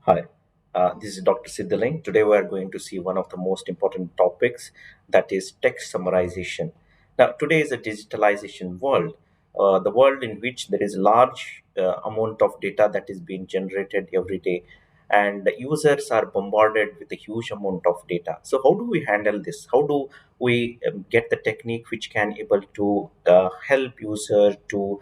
Hi, this is Dr. Siddaling. Today we are going to see one of the most important topics, that is text summarization. Now, today is a digitalization world, the world in which there is large amount of data that is being generated every day, and the users are bombarded with a huge amount of data. So, how do we handle this? How do we get the technique which can able to help user to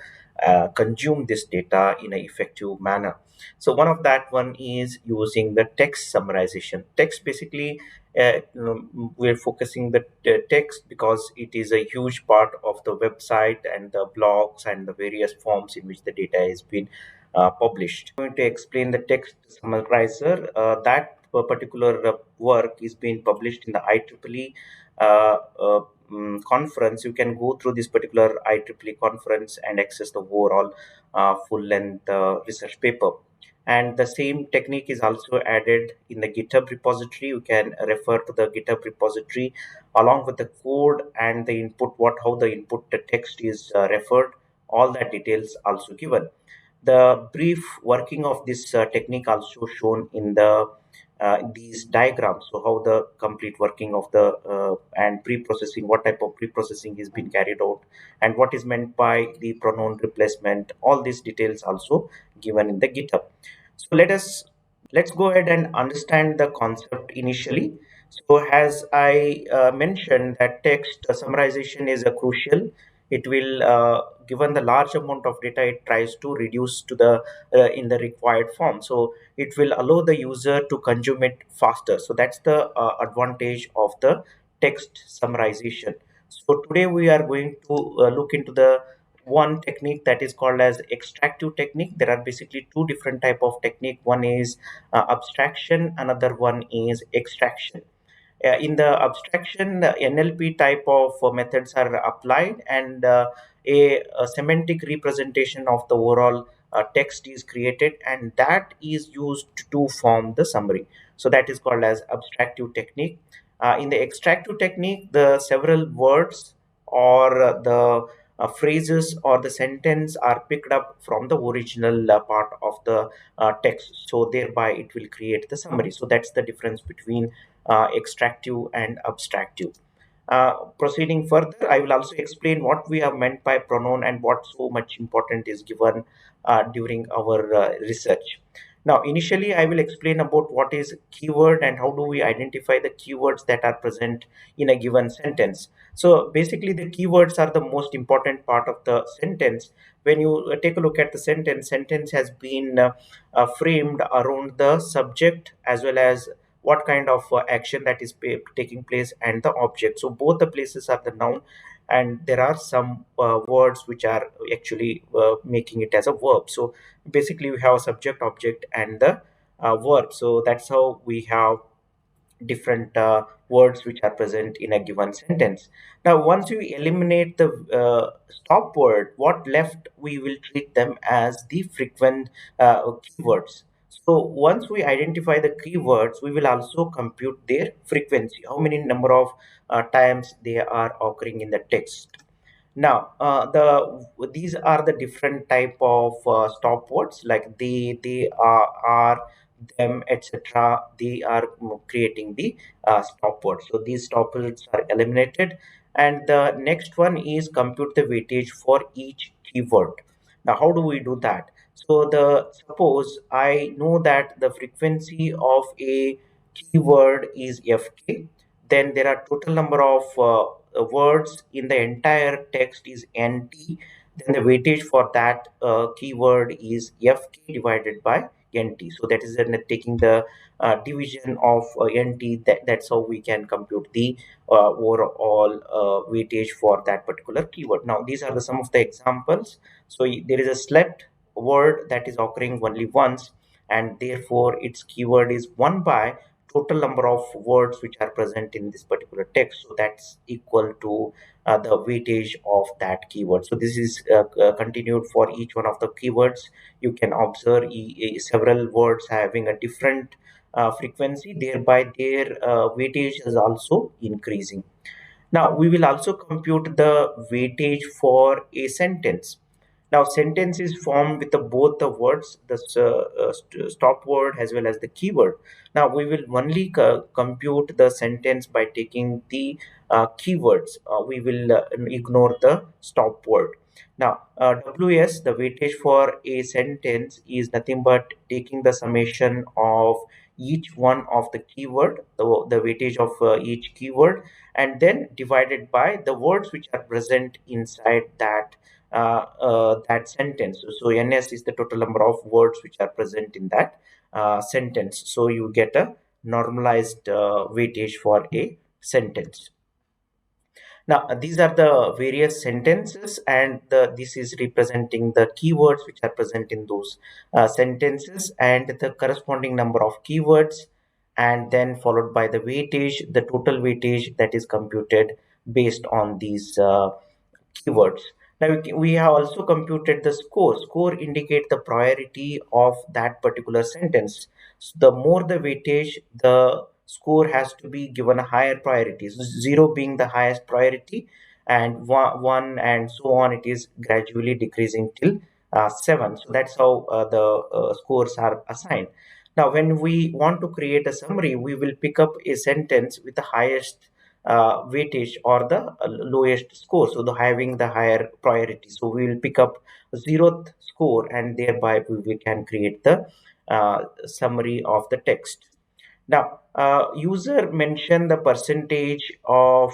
consume this data in an effective manner? So one of that one is using the text summarization. Text basically, we're focusing the text because it is a huge part of the website and the blogs and the various forms in which the data has been published. I'm going to explain the text summarizer. That particular work is being published in the IEEE conference. You can go through this particular IEEE conference and access the overall full length research paper, and the same technique is also added in the GitHub repository. You can refer to the GitHub repository along with the code and the input, what how the input the text is referred, all that details also given. The brief working of this technique also shown in the these diagrams. So how the complete working of the and pre-processing, what type of pre-processing is being carried out, and what is meant by the pronoun replacement, all these details also given in the GitHub. So let's go ahead and understand the concept initially. So as I mentioned, that text summarization is a crucial. It will, given the large amount of data, it tries to reduce to the in the required form. So it will allow the user to consume it faster. So that's the advantage of the text summarization. So today we are going to look into the one technique that is called as extractive technique. There are basically two different type of technique. One is abstraction, another one is extraction. In the abstraction, NLP type of methods are applied, and a semantic representation of the overall text is created, and that is used to form the summary. So that is called as abstractive technique. In the extractive technique, the several words or the phrases or the sentence are picked up from the original part of the text, so thereby it will create the summary. So that's the difference between extractive and abstractive. Proceeding further, I will also explain what we have meant by pronoun and what so much important is given during our research. Now, initially, I will explain about what is keyword and how do we identify the keywords that are present in a given sentence. So, basically, the keywords are the most important part of the sentence. When you take a look at the sentence has been framed around the subject as well as what kind of action that is taking place and the object. So both the places are the noun, and there are some words which are actually making it as a verb. So basically we have a subject, object, and the verb. So that's how we have different words which are present in a given sentence. Now, once we eliminate the stop word, what left we will treat them as the frequent keywords. So once we identify the keywords, we will also compute their frequency, how many number of times they are occurring in the text. Now, these are the different type of stop words like they are, them, etc. They are creating the stop words. So these stop words are eliminated, and the next one is compute the weightage for each keyword. Now, how do we do that? So the suppose I know that the frequency of a keyword is fk, then there are total number of words in the entire text is nt, then the weightage for that keyword is fk divided by nt. So that is taking the division of nt, that's how we can compute the overall weightage for that particular keyword. Now these are the some of the examples. So there is a slept word that is occurring only once, and therefore its keyword is 1 by total number of words which are present in this particular text. So that's equal to the weightage of that keyword. So this is continued for each one of the keywords. You can observe several words having a different frequency, thereby their weightage is also increasing. Now we will also compute the weightage for a sentence. Now, sentence is formed with both the words, the stop word as well as the keyword. Now, we will only compute the sentence by taking the keywords. We will ignore the stop word. Now, WS, the weightage for a sentence is nothing but taking the summation of each one of the keyword, the weightage of each keyword, and then divided by the words which are present inside that sentence. So NS is the total number of words which are present in that sentence. So you get a normalized weightage for a sentence. Now, these are the various sentences, and this is representing the keywords which are present in those sentences and the corresponding number of keywords, and then followed by the weightage, the total weightage that is computed based on these keywords. Now we have also computed the score. Score indicate the priority of that particular sentence. So the more the weightage, the score has to be given a higher priority. So zero being the highest priority, and one and so on. It is gradually decreasing till seven. So that's how the scores are assigned. Now, when we want to create a summary, we will pick up a sentence with the highest weightage or the lowest score, so the having the higher priority. So we will pick up zeroth score, and thereby we can create the summary of the text. Now, user mentioned the percentage of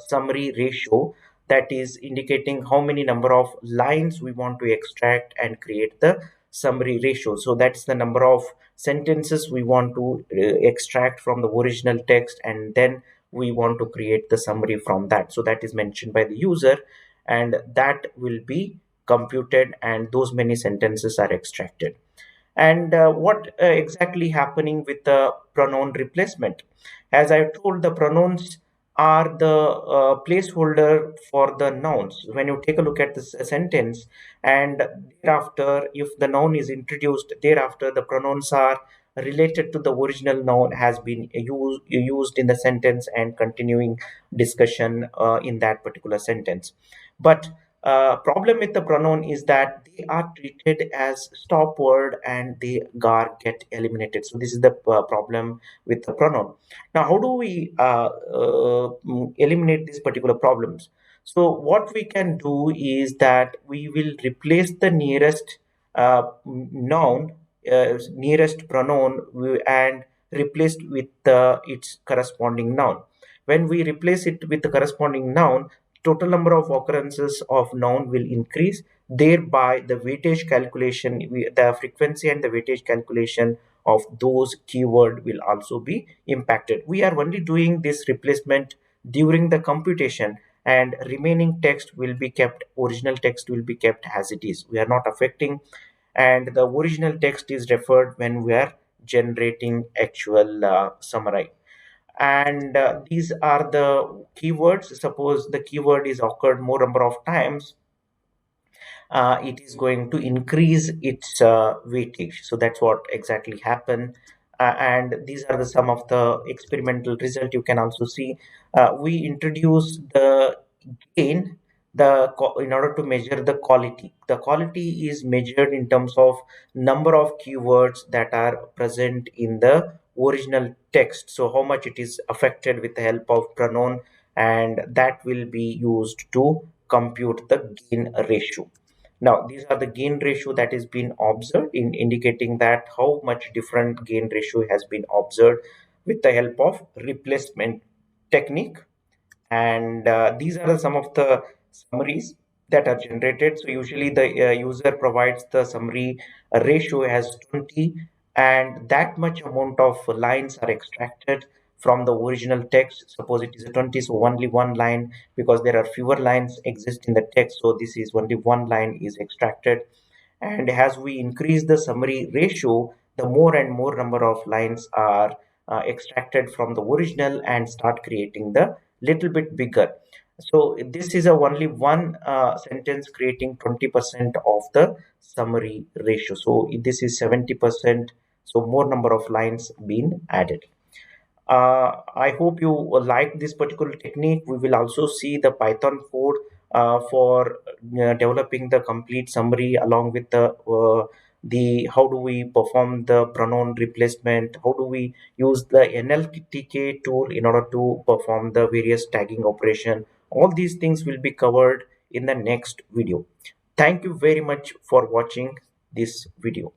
summary ratio, that is indicating how many number of lines we want to extract and create the summary ratio. So that's the number of sentences we want to extract from the original text, and then we want to create the summary from that. So that is mentioned by the user, and that will be computed, and those many sentences are extracted. And what exactly happening with the pronoun replacement? As I told, the pronouns are the placeholder for the nouns. When you take a look at this sentence, and thereafter if the noun is introduced, thereafter the pronouns are related to the original noun has been used in the sentence, and continuing discussion in that particular sentence. But problem with the pronoun is that they are treated as stop word, and they get eliminated. So this is the problem with the pronoun. Now, how do we eliminate these particular problems? So what we can do is that we will replace the nearest noun, nearest pronoun, and replaced with its corresponding noun. When we replace it with the corresponding noun, total number of occurrences of noun will increase. Thereby the weightage calculation, the frequency and the weightage calculation of those keyword will also be impacted. We are only doing this replacement during the computation, and remaining text will be kept, original text will be kept as it is. We are not affecting, and the original text is referred when we are generating actual summary. And these are the keywords. Suppose the keyword is occurred more number of times, it is going to increase its weightage. So that's what exactly happened. And these are the some of the experimental result. You can also see we introduce the gain, in order to measure the quality. The quality is measured in terms of number of keywords that are present in the original text. So how much it is affected with the help of pronoun, and that will be used to compute the gain ratio. Now, these are the gain ratio that is being observed, in indicating that how much different gain ratio has been observed with the help of replacement technique. And these are some of the summaries that are generated. So usually the user provides the summary ratio as 20, and that much amount of lines are extracted from the original text. Suppose it is a 20, so only one line, because there are fewer lines exist in the text, so this is only one line is extracted. And as we increase the summary ratio, the more and more number of lines are extracted from the original and start creating the little bit bigger. So this is a only one sentence creating 20% of the summary ratio. So this is 70%. So more number of lines being added. I hope you like this particular technique. We will also see the Python code for developing the complete summary, along with the how do we perform the pronoun replacement, how do we use the NLTK tool in order to perform the various tagging operation. All these things will be covered in the next video. Thank you very much for watching this video.